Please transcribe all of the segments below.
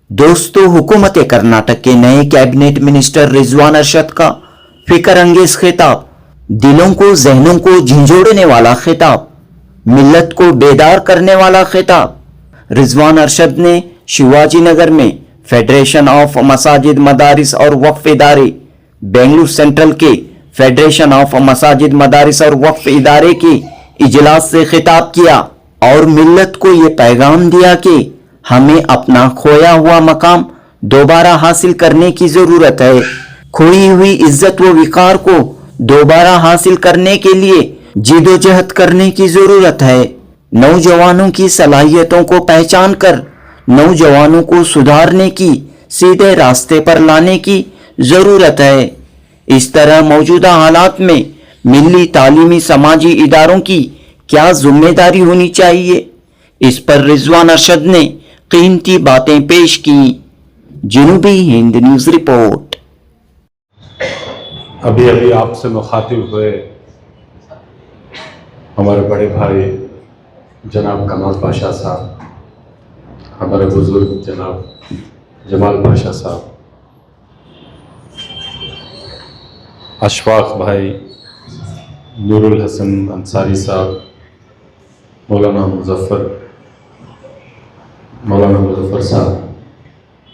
दोस्तों, हुकूमत कर्नाटक के नए कैबिनेट मिनिस्टर रिजवान अरशद का फिक्र अंगेज खिताब, दिलों को जहनों को झंझोड़ने वाला खिताब, मिल्लत को बेदार करने वाला खिताब। रिजवान अरशद ने शिवाजी नगर में फेडरेशन ऑफ मसाजिद मदारिस और वक्फ इदारे, बेंगलुरु सेंट्रल के फेडरेशन ऑफ मसाजिद मदारिस और वक्फ इदारे के इजलास से खिताब किया और मिल्लत को ये पैगाम दिया कि हमें अपना खोया हुआ मकाम दोबारा हासिल करने की जरूरत है। खोई हुई इज्जत व विकार को दोबारा हासिल करने के लिए जिदोजहद करने की जरूरत है। नौजवानों की सलाहियतों को पहचान कर नौजवानों को सुधारने की, सीधे रास्ते पर लाने की जरूरत है। इस तरह मौजूदा हालात में मिली तालीमी समाजी इदारों की क्या जिम्मेदारी होनी चाहिए, इस पर रिजवान अरशद ने कीमती बातें पेश की। जनूबी हिंद न्यूज रिपोर्ट। अभी अभी आपसे मुखातिब हुए हमारे बड़े भाई जनाब कमाल पाशा साहब, हमारे बुजुर्ग जनाब जमाल पाशा साहब, अशफाक भाई, नूरुल हसन अंसारी साहब, मौलाना मुजफ्फर साहब,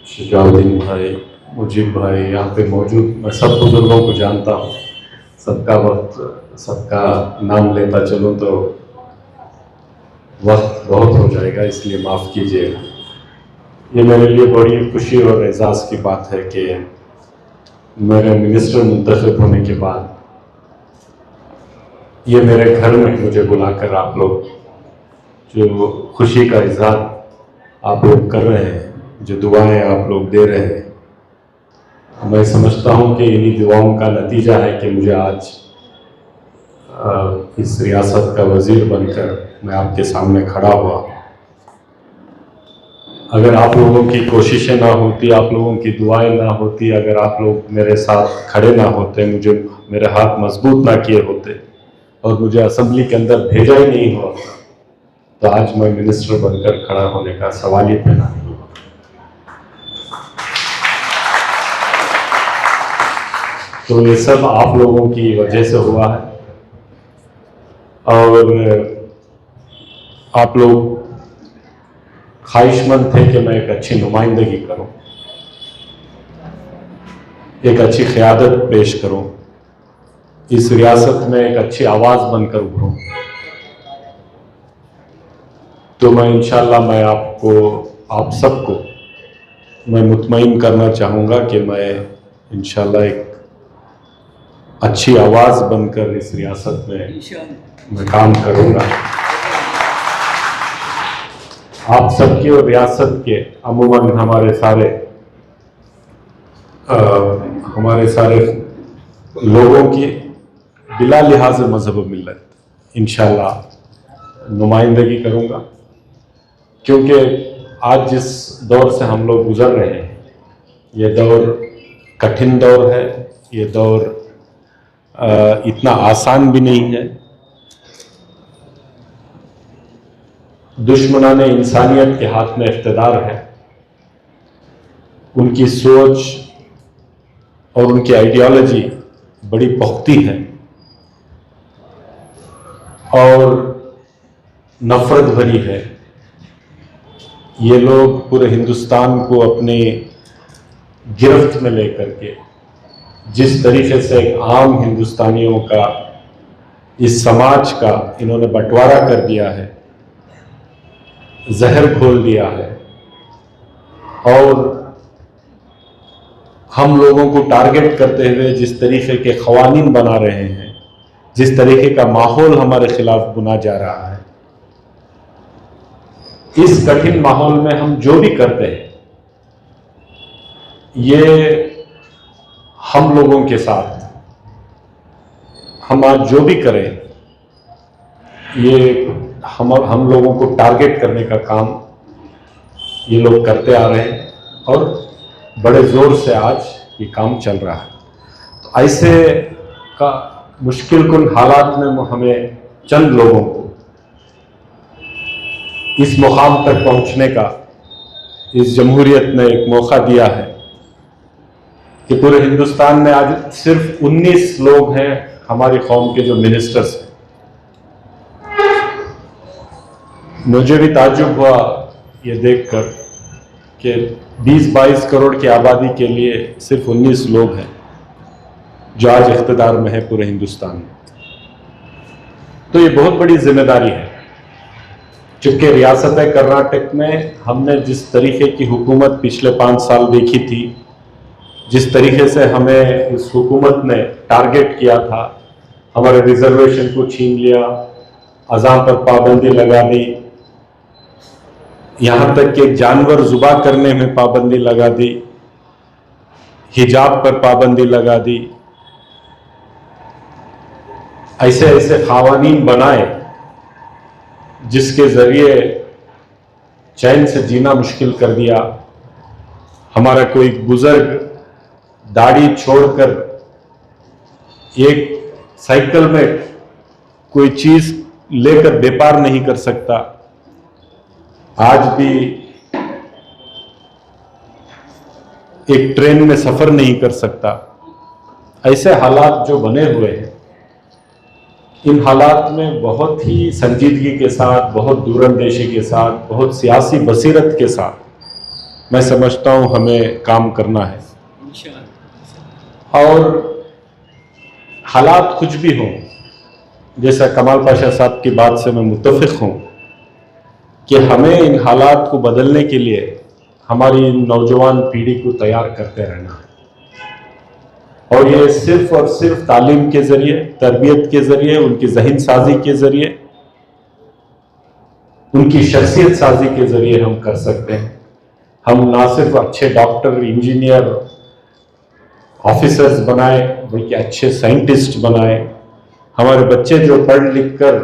शिजाउद्दीन भाई, मुजीब भाई, यहाँ पे मौजूद मैं सब बुजुर्गों को जानता हूँ। सबका नाम लेता चलूँ तो वक्त बहुत हो जाएगा, इसलिए माफ़ कीजिएगा। ये मेरे लिए बड़ी खुशी और एजाज़ की बात है कि मेरे मिनिस्टर मुंतखब होने के बाद ये मेरे घर में मुझे बुलाकर आप लोग जो खुशी का इजहार आप लोग कर रहे हैं, जो दुआएं आप लोग दे रहे हैं, मैं समझता हूं कि इन्हीं दुआओं का नतीजा है कि मुझे आज इस रियासत का वज़ीर बनकर मैं आपके सामने खड़ा हुआ। अगर आप लोगों की कोशिशें ना होती, आप लोगों की दुआएं ना होती, अगर आप लोग मेरे साथ खड़े ना होते, मुझे मेरे हाथ मजबूत ना किए होते और मुझे असेंबली के अंदर भेजा ही नहीं होता, तो आज मैं मिनिस्टर बनकर खड़ा होने का सवाल ही पैदा नहीं हुआ। तो ये सब आप लोगों की वजह से हुआ है और आप लोग ख्वाहिशमंद थे कि मैं एक अच्छी नुमाइंदगी करूं, एक अच्छी क़यादत पेश करूं, इस रियासत में एक अच्छी आवाज़ बनकर उभरूं। तो मैं इंशाल्लाह मैं आप सबको मैं मुतमईन करना चाहूँगा कि मैं इंशाल्लाह एक अच्छी आवाज़ बनकर इस रियासत में मैं काम करूँगा। आप सबकी और रियासत के अमूमन हमारे सारे लोगों की बिला लिहाज मजहब मिल्लत इंशाल्लाह नुमाइंदगी करूँगा, क्योंकि आज जिस दौर से हम लोग गुजर रहे हैं, ये दौर कठिन दौर है, ये दौर इतना आसान भी नहीं है। दुश्मनाने इंसानियत के हाथ में इख्तिदार है, उनकी सोच और उनकी आइडियोलॉजी बड़ी पुख्ती है और नफरत भरी है। ये लोग पूरे हिंदुस्तान को अपनी गिरफ्त में लेकर के जिस तरीके से आम हिंदुस्तानियों का, इस समाज का इन्होंने बंटवारा कर दिया है, जहर घोल दिया है और हम लोगों को टारगेट करते हुए जिस तरीके के क़वानीन बना रहे हैं, जिस तरीके का माहौल हमारे खिलाफ बुना जा रहा है, इस कठिन माहौल में हम जो भी करते हैं, ये हम लोगों के साथ हम आज जो भी करें, ये हम लोगों को टारगेट करने का काम ये लोग करते आ रहे हैं और बड़े ज़ोर से आज ये काम चल रहा है। तो ऐसे का मुश्किल कुन हालात में हमें चंद लोगों को इस मुकाम तक पहुंचने का इस जमहूरियत ने एक मौका दिया है कि पूरे हिंदुस्तान में आज सिर्फ 19 लोग हैं हमारी कौम के जो मिनिस्टर्स हैं। मुझे भी ताज्जुब हुआ ये देखकर कि 20-22 करोड़ की आबादी के लिए सिर्फ 19 लोग हैं जो आज इख्तिदार में है पूरे हिंदुस्तान में। तो ये बहुत बड़ी जिम्मेदारी है। चूंकि रियासत कर्नाटक में हमने जिस तरीके की हुकूमत पिछले 5 साल देखी थी, जिस तरीके से हमें इस हुकूमत ने टारगेट किया था, हमारे रिजर्वेशन को छीन लिया, अज़ान पर पाबंदी लगा दी, यहाँ तक कि जानवर ज़ुबा करने में पाबंदी लगा दी, हिजाब पर पाबंदी लगा दी, ऐसे ऐसे क़वानीन बनाए जिसके ज़रिए चैन से जीना मुश्किल कर दिया। हमारा कोई बुजुर्ग दाढ़ी छोड़कर एक साइकिल में कोई चीज लेकर व्यापार नहीं कर सकता। आज भी एक ट्रेन में सफर नहीं कर सकता। ऐसे हालात जो बने हुए हैं, इन हालात में बहुत ही संजीदगी के साथ, बहुत दूरंदेशी के साथ, बहुत सियासी बसीरत के साथ मैं समझता हूं हमें काम करना है। और हालात कुछ भी हों, जैसा कमाल पाशा साहब की बात से मैं मुत्तफिक हूं कि हमें इन हालात को बदलने के लिए हमारी नौजवान पीढ़ी को तैयार करते रहना है। और ये सिर्फ और सिर्फ तालीम के जरिए, तरबियत के जरिए, उनकी ज़हन साजी के जरिए, उनकी शख्सियत साजी के जरिए हम कर सकते हैं। हम ना सिर्फ अच्छे डॉक्टर, इंजीनियर, ऑफिसर्स बनाए, बल्कि अच्छे साइंटिस्ट बनाए। हमारे बच्चे जो पढ़ लिख कर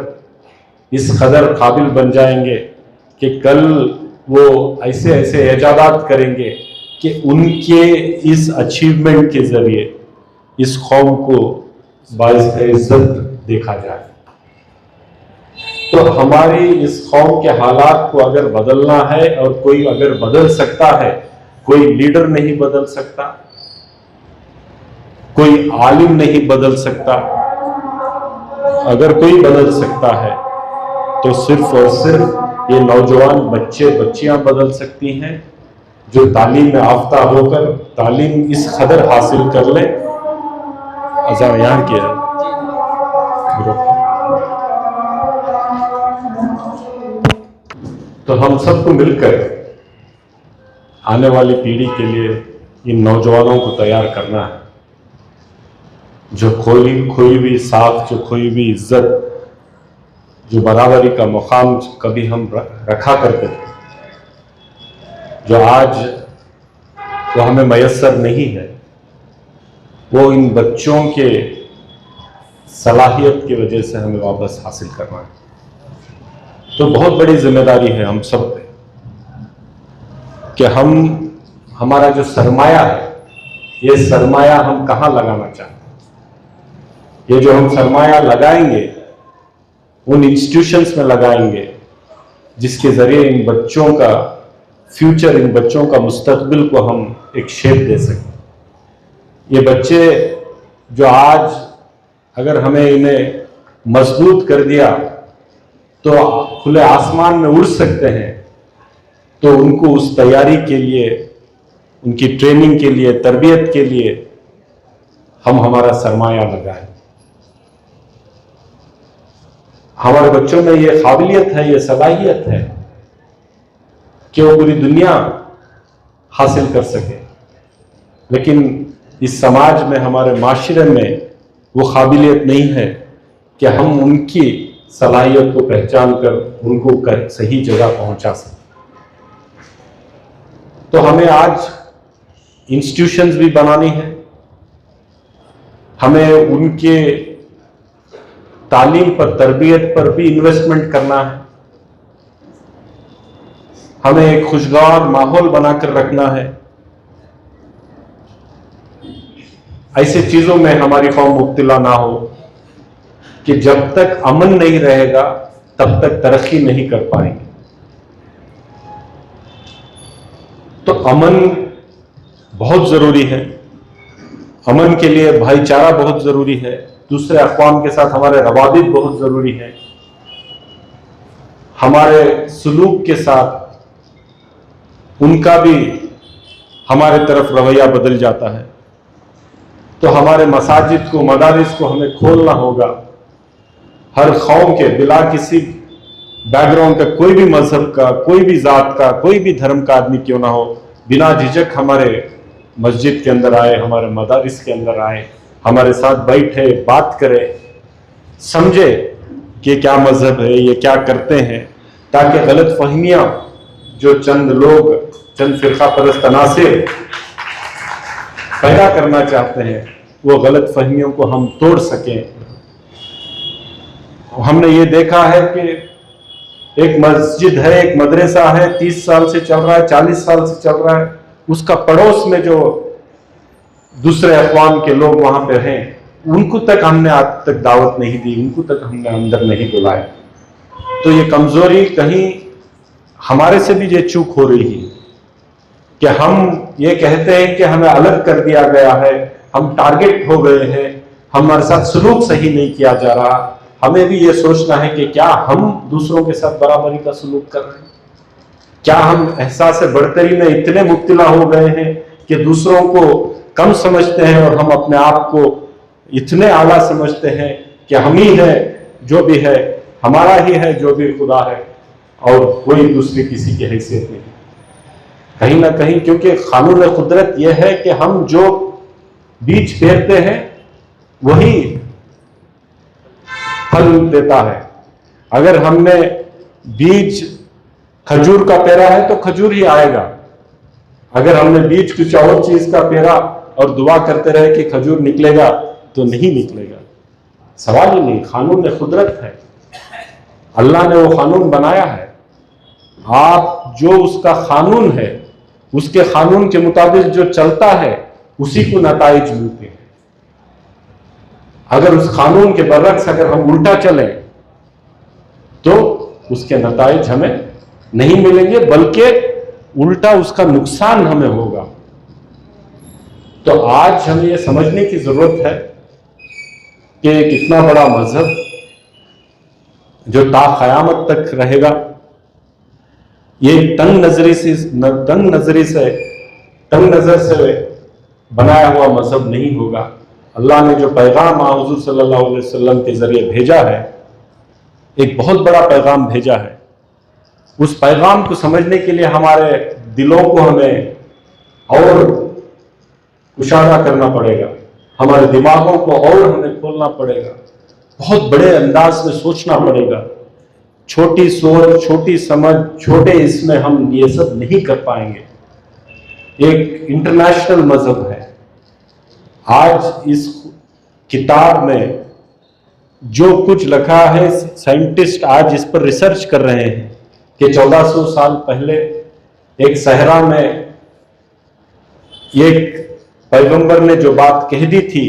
इस कदर काबिल बन जाएंगे कि कल वो ऐसे ऐसे इजादात करेंगे कि उनके इस अचीवमेंट के जरिए इस कौम को बाइज़ इज्जत देखा जाए। तो हमारी इस कौम के हालात को अगर बदलना है, और कोई अगर बदल सकता है, कोई लीडर नहीं बदल सकता, कोई आलिम नहीं बदल सकता, अगर कोई बदल सकता है तो सिर्फ और सिर्फ ये नौजवान बच्चे बच्चियां बदल सकती हैं, जो तालीम में आफ्ता होकर तालीम इस कदर हासिल कर ले। अज़ान यहाँ किया है। तो हम सबको मिलकर आने वाली पीढ़ी के लिए इन नौजवानों को तैयार करना है, जो खोई हुई साख, जो खोई हुई इज्जत, जो बराबरी का मुकाम कभी हम रखा करते थे, जो आज वो हमें मयस्सर नहीं है, वो इन बच्चों के सलाहियत की वजह से हमें वापस हासिल करना है। तो बहुत बड़ी जिम्मेदारी है हम सब पे कि हम, हमारा जो सरमाया है, ये सरमाया हम कहाँ लगाना चाहते हैं। ये जो हम सरमाया लगाएंगे उन इंस्टीट्यूशंस में लगाएंगे जिसके जरिए इन बच्चों का फ्यूचर, इन बच्चों का मुस्तकबिल को हम एक शेप दे सकें। ये बच्चे जो आज अगर हमें इन्हें मजबूत कर दिया तो खुले आसमान में उड़ सकते हैं, तो उनको उस तैयारी के लिए, उनकी ट्रेनिंग के लिए, तरबियत के लिए हम हमारा सरमाया लगाएं। हमारे बच्चों में ये काबिलियत है, ये सलाहियत है कि वो पूरी दुनिया हासिल कर सके, लेकिन इस समाज में, हमारे माशरे में वो काबिलियत नहीं है कि हम उनकी सलाहियत को पहचान कर उनको सही जगह पहुंचा सकें। तो हमें आज इंस्टीट्यूशंस भी बनानी है, हमें उनके तालीम पर, तरबियत पर भी इन्वेस्टमेंट करना है, हमें एक खुशगवार माहौल बनाकर रखना है। ऐसी चीजों में हमारी कौम मुब्तला ना हो कि जब तक अमन नहीं रहेगा तब तक तरक्की नहीं कर पाएंगे। तो अमन बहुत जरूरी है, अमन के लिए भाईचारा बहुत जरूरी है, दूसरे अक़वाम के साथ हमारे रवाबित बहुत जरूरी है, हमारे सुलूक के साथ उनका भी हमारे तरफ रवैया बदल जाता है। तो हमारे मसाजिद को, मदारिस को हमें खोलना होगा। हर कौम के, बिला किसी बैकग्राउंड का, कोई भी मजहब का, कोई भी जात का, कोई भी धर्म का आदमी क्यों ना हो, बिना झिझक हमारे मस्जिद के अंदर आए, हमारे मदारिस के अंदर आए, हमारे साथ बैठे, बात करे, समझे कि क्या मजहब है, ये क्या करते हैं, ताकि गलत फहमियां जो चंद लोग, चंद फिरका परस्त अनासिर पैदा करना चाहते हैं, वो गलत फहमियों को हम तोड़ सकें। हमने ये देखा है कि एक मस्जिद है, एक मदरसा है, 30 साल से चल रहा है, 40 साल से चल रहा है, उसका पड़ोस में जो दूसरे अक़वाम के लोग वहां पे हैं, उनको तक हमने आज तक दावत नहीं दी, उनको तक हमने अंदर नहीं बुलाया। तो ये कमजोरी, कहीं हमारे से भी ये चूक हो रही है कि हम ये कहते हैं कि हमें अलग कर दिया गया है, हम टारगेट हो गए हैं, हमारे साथ सलूक सही नहीं किया जा रहा। हमें भी ये सोचना है कि क्या हम दूसरों के साथ बराबरी का सलूक कर रहे हैं? क्या हम एहसास बढ़तरी में इतने मुब्तला हो गए हैं कि दूसरों को कम समझते हैं और हम अपने आप को इतने आला समझते हैं कि हम ही है, जो भी है हमारा ही है, जो भी खुदा है, और कोई दूसरी किसी की हैसियत नहीं। कहीं ना कहीं क्योंकि कानून कुदरत यह है कि हम जो बीज पेरते हैं वही फल देता है। अगर हमने बीज खजूर का पेरा है तो खजूर ही आएगा। अगर हमने बीज कुछ और चीज का पेरा और दुआ करते रहे कि खजूर निकलेगा, तो नहीं निकलेगा। सवाल ही नहीं, कानून कुदरत है, अल्लाह ने वो कानून बनाया है। आप जो उसका कानून है, उसके कानून के मुताबिक जो चलता है, उसी को नताइज मिलते हैं। अगर उस कानून के बरअक्स अगर हम उल्टा चलें तो उसके नताइज हमें नहीं मिलेंगे, बल्कि उल्टा उसका नुकसान हमें होगा। तो आज हमें यह समझने की जरूरत है कि कितना बड़ा मजहब जो ता क़यामत तक रहेगा, ये तंग नजर से बनाया हुआ मजहब नहीं होगा। अल्लाह ने जो पैगाम हुज़ूर सल्लल्लाहु अलैहि वसल्लम के जरिए भेजा है, एक बहुत बड़ा पैगाम भेजा है। उस पैगाम को समझने के लिए हमारे दिलों को हमें और कुशादा करना पड़ेगा, हमारे दिमागों को और हमें खोलना पड़ेगा, बहुत बड़े अंदाज में सोचना पड़ेगा। छोटी सोच, छोटी समझ, छोटे इसमें हम ये सब नहीं कर पाएंगे। एक इंटरनेशनल मजहब है। आज इस किताब में जो कुछ लिखा है, साइंटिस्ट आज इस पर रिसर्च कर रहे हैं कि 1400 साल पहले एक सहरा में एक पैगंबर ने जो बात कह दी थी,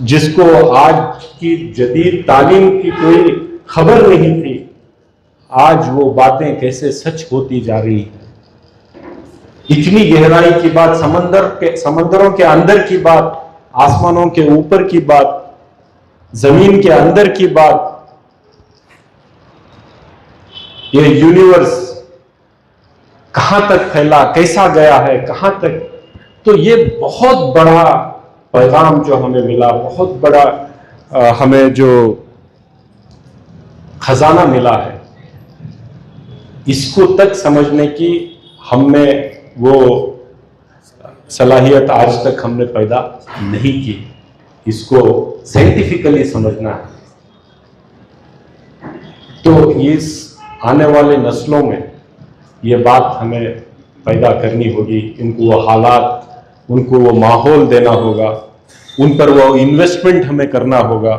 जिसको आज की जदीद तालीम की कोई खबर नहीं थी, आज वो बातें कैसे सच होती जा रही है। इतनी गहराई की बात, समंदरों के अंदर की बात, आसमानों के ऊपर की बात, जमीन के अंदर की बात, ये यूनिवर्स कहां तक फैला, कैसा गया है, कहां तक। तो ये बहुत बड़ा पैगाम जो हमें मिला, बहुत बड़ा हमें जो खजाना मिला है, इसको तक समझने की हमने वो सलाहियत आज तक हमने पैदा नहीं की। इसको साइंटिफिकली समझना है। तो इस आने वाले नस्लों में ये बात हमें पैदा करनी होगी, इनको वो हालात, उनको वो माहौल देना होगा, उन पर वो इन्वेस्टमेंट हमें करना होगा,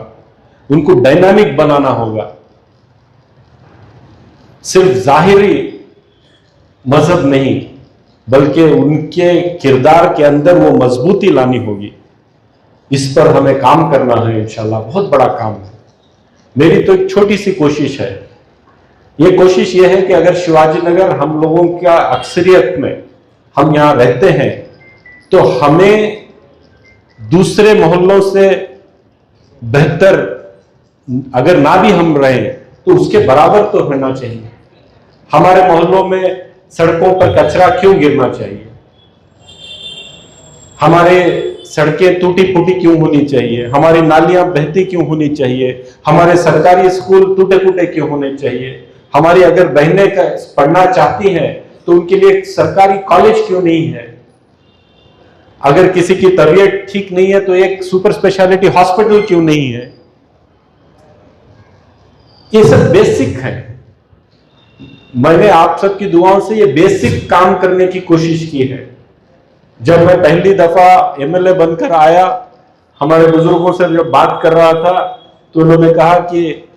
उनको डायनामिक बनाना होगा। सिर्फ जाहिरी मजहब नहीं, बल्कि उनके किरदार के अंदर वो मजबूती लानी होगी। इस पर हमें काम करना है इंशाल्लाह, बहुत बड़ा काम है। मेरी तो एक छोटी सी कोशिश है ये कोशिश ये है कि अगर शिवाजी नगर हम लोगों का अक्सरियत में हम यहाँ रहते हैं तो हमें दूसरे मोहल्लों से बेहतर अगर ना भी हम रहें तो उसके बराबर तो होना चाहिए। हमारे मोहल्लों में सड़कों पर कचरा क्यों गिरना चाहिए? हमारे सड़कें टूटी फूटी क्यों होनी चाहिए? हमारी नालियां बहती क्यों होनी चाहिए? हमारे सरकारी स्कूल टूटे फूटे क्यों होने चाहिए? हमारी अगर बहनें पढ़ना चाहती हैं तो उनके लिए सरकारी कॉलेज क्यों नहीं है? अगर किसी की तबीयत ठीक नहीं है तो एक सुपर स्पेशलिटी हॉस्पिटल क्यों नहीं है? ये सब बेसिक है। मैंने आप सबकी दुआओं से ये बेसिक काम करने की कोशिश की है। जब मैं पहली दफा एमएलए बनकर आया, हमारे बुजुर्गों से जब बात कर रहा था तो उन्होंने कहा कि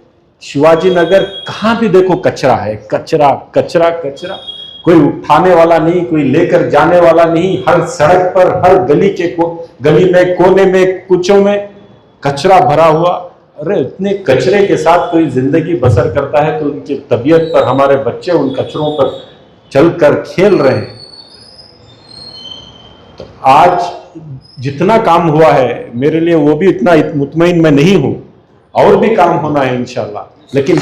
शिवाजी नगर कहां भी देखो कचरा है, कचरा कचरा कचरा, कोई उठाने वाला नहीं, कोई लेकर जाने वाला नहीं। हर सड़क पर, हर गली में, कोने में, कुचों में कचरा भरा हुआ। अरे इतने कचरे के साथ कोई जिंदगी बसर करता है तो उनकी तबीयत पर, हमारे बच्चे उन कचरों पर चलकर खेल रहे हैं। तो आज जितना काम हुआ है मेरे लिए वो भी इतना मुतमईन मैं नहीं हूं, और भी काम होना है इंशाल्लाह। लेकिन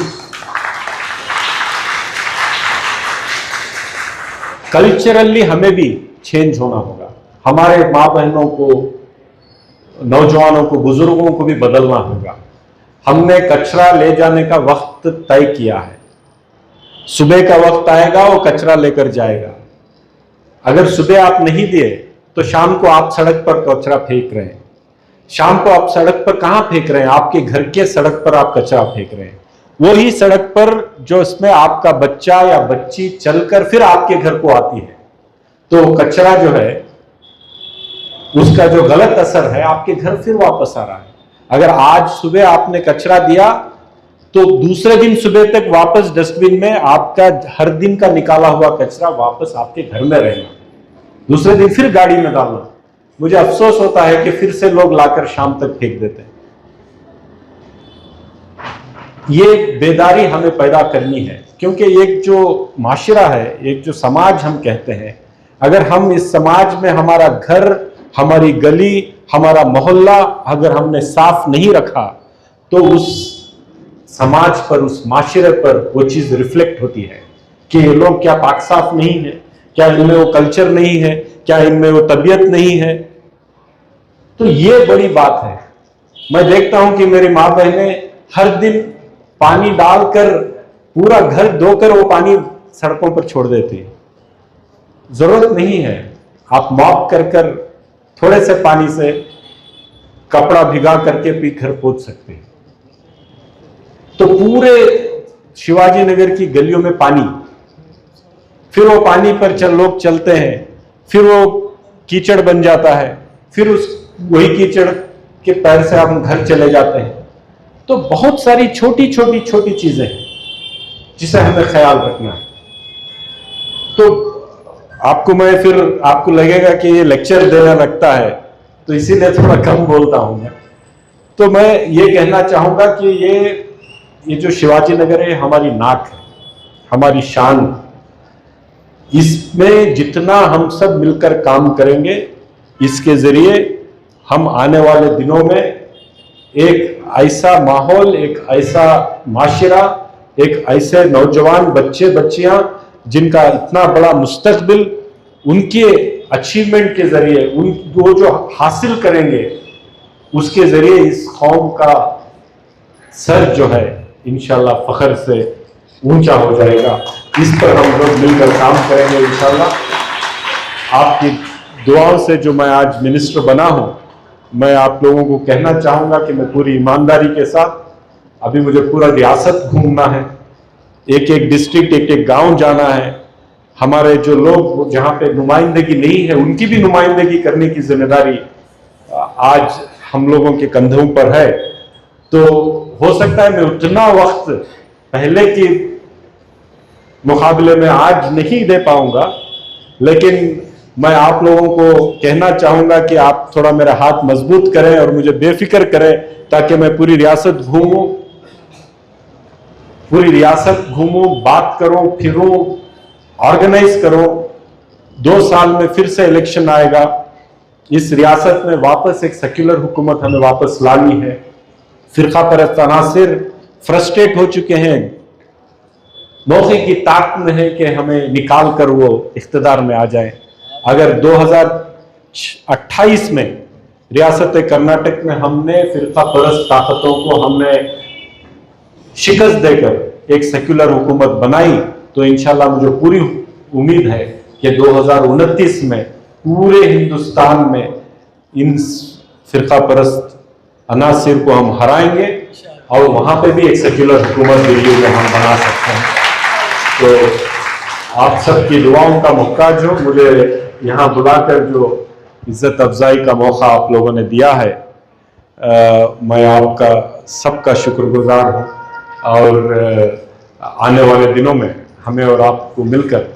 कल्चरली हमें भी चेंज होना होगा। हमारे माँ बहनों को, नौजवानों को, बुजुर्गों को भी बदलना होगा। हमने कचरा ले जाने का वक्त तय किया है। सुबह का वक्त आएगा वो कचरा लेकर जाएगा। अगर सुबह आप नहीं दिए तो शाम को आप सड़क पर कचरा फेंक रहे हैं। शाम को आप सड़क पर कहां फेंक रहे हैं? आपके घर के सड़क पर आप कचरा फेंक रहे हैं। वही सड़क पर जो इसमें आपका बच्चा या बच्ची चलकर फिर आपके घर को आती है, तो कचरा जो है उसका जो गलत असर है आपके घर फिर वापस आ रहा है। अगर आज सुबह आपने कचरा दिया तो दूसरे दिन सुबह तक वापस डस्टबिन में आपका हर दिन का निकाला हुआ कचरा वापस आपके घर में रहेगा। दूसरे दिन फिर गाड़ी में डालना। मुझे अफसोस होता है कि फिर से लोग लाकर शाम तक फेंक देते हैं। ये बेदारी हमें पैदा करनी है, क्योंकि एक जो माशरा है, एक जो समाज हम कहते हैं, अगर हम इस समाज में हमारा घर, हमारी गली, हमारा मोहल्ला अगर हमने साफ नहीं रखा तो उस समाज पर, उस माशरे पर वो चीज रिफ्लेक्ट होती है कि ये लोग क्या पाक साफ नहीं है, क्या इनमें वो कल्चर नहीं है, क्या इनमें वो तबीयत नहीं है। तो ये बड़ी बात है। मैं देखता हूं कि मेरी माँ बहनें हर दिन पानी डालकर पूरा घर धोकर वो पानी सड़कों पर छोड़ देती है। जरूरत नहीं है, आप मॉप कर कर थोड़े से पानी से कपड़ा भिगा करके भी घर पहुंच सकते हैं। तो पूरे शिवाजी नगर की गलियों में पानी, फिर वो पानी पर लोग चलते हैं, फिर वो कीचड़ बन जाता है, फिर वही कीचड़ के पैर से हम घर चले जाते हैं। तो बहुत सारी छोटी छोटी छोटी चीजें हैं जिसे हमें ख्याल रखना है। तो आपको लगेगा कि ये लेक्चर देना लगता है, तो इसीलिए थोड़ा कम बोलता हूं मैं। तो मैं ये कहना चाहूंगा कि ये जो शिवाजी नगर है हमारी नाक है, हमारी शान। इसमें जितना हम सब मिलकर काम करेंगे, इसके जरिए हम आने वाले दिनों में एक ऐसा माहौल, एक ऐसा माशरा, एक ऐसे नौजवान बच्चे बच्चियां जिनका इतना बड़ा मुस्तकबिल, उनके अचीवमेंट के जरिए, वो जो हासिल करेंगे उसके जरिए इस कौम का सर जो है इंशाल्लाह फख्र से ऊंचा हो जाएगा। इस पर हम लोग मिलकर काम करेंगे इंशाल्लाह। आपकी दुआओं से जो मैं आज मिनिस्टर बना हूं, मैं आप लोगों को कहना चाहूंगा कि मैं पूरी ईमानदारी के साथ, अभी मुझे पूरा रियासत घूमना है, एक एक डिस्ट्रिक्ट, एक एक गांव जाना है। हमारे जो लोग जहां पे नुमाइंदगी नहीं है उनकी भी नुमाइंदगी करने की जिम्मेदारी आज हम लोगों के कंधों पर है। तो हो सकता है मैं उतना वक्त पहले के मुकाबले में आज नहीं दे पाऊंगा, लेकिन मैं आप लोगों को कहना चाहूंगा कि आप थोड़ा मेरा हाथ मजबूत करें और मुझे बेफिक्र करें ताकि मैं पूरी रियासत घूमूं पूरी रियासत घूमो, बात करो, फिरो, ऑर्गेनाइज करो। 2 साल में फिर से इलेक्शन आएगा। इस रियासत में वापस एक सेक्युलर हुकूमत हमें वापस लानी है। फिरका परस्त अनासिर फ्रस्ट्रेट हो चुके हैं, मौके की ताक में है कि हमें निकाल कर वो इख्तिदार में आ जाए। अगर 2028 में रियासत कर्नाटक में हमने फिरका परस्त ताकतों को हमने शिकस्त देकर एक सेक्युलर हुकूमत बनाई तो इंशाल्लाह मुझे पूरी उम्मीद है कि 2029 में पूरे हिंदुस्तान में इन फिरका परस्त अनासिर को हम हराएंगे और वहां पे भी एक सेक्युलर हुकूमत दिल्ली में हम बना सकते हैं। तो आप सबकी दुआओं का मुहताज हूं। मुझे यहाँ बुलाकर जो इज्जत अफजाई का मौका आप लोगों ने दिया है, मैं आपका सबका शुक्रगुजार हूँ। और आने वाले दिनों में हमें और आपको मिलकर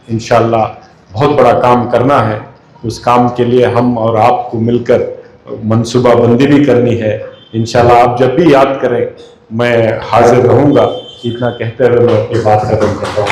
इंशाल्लाह बहुत बड़ा काम करना है। उस काम के लिए हम और आपको मिलकर मनसूबाबंदी भी करनी है। इंशाल्लाह आप जब भी याद करें मैं हाजिर रहूँगा। इतना कहते हुए मैं अपनी बात खत्म करता हूँ।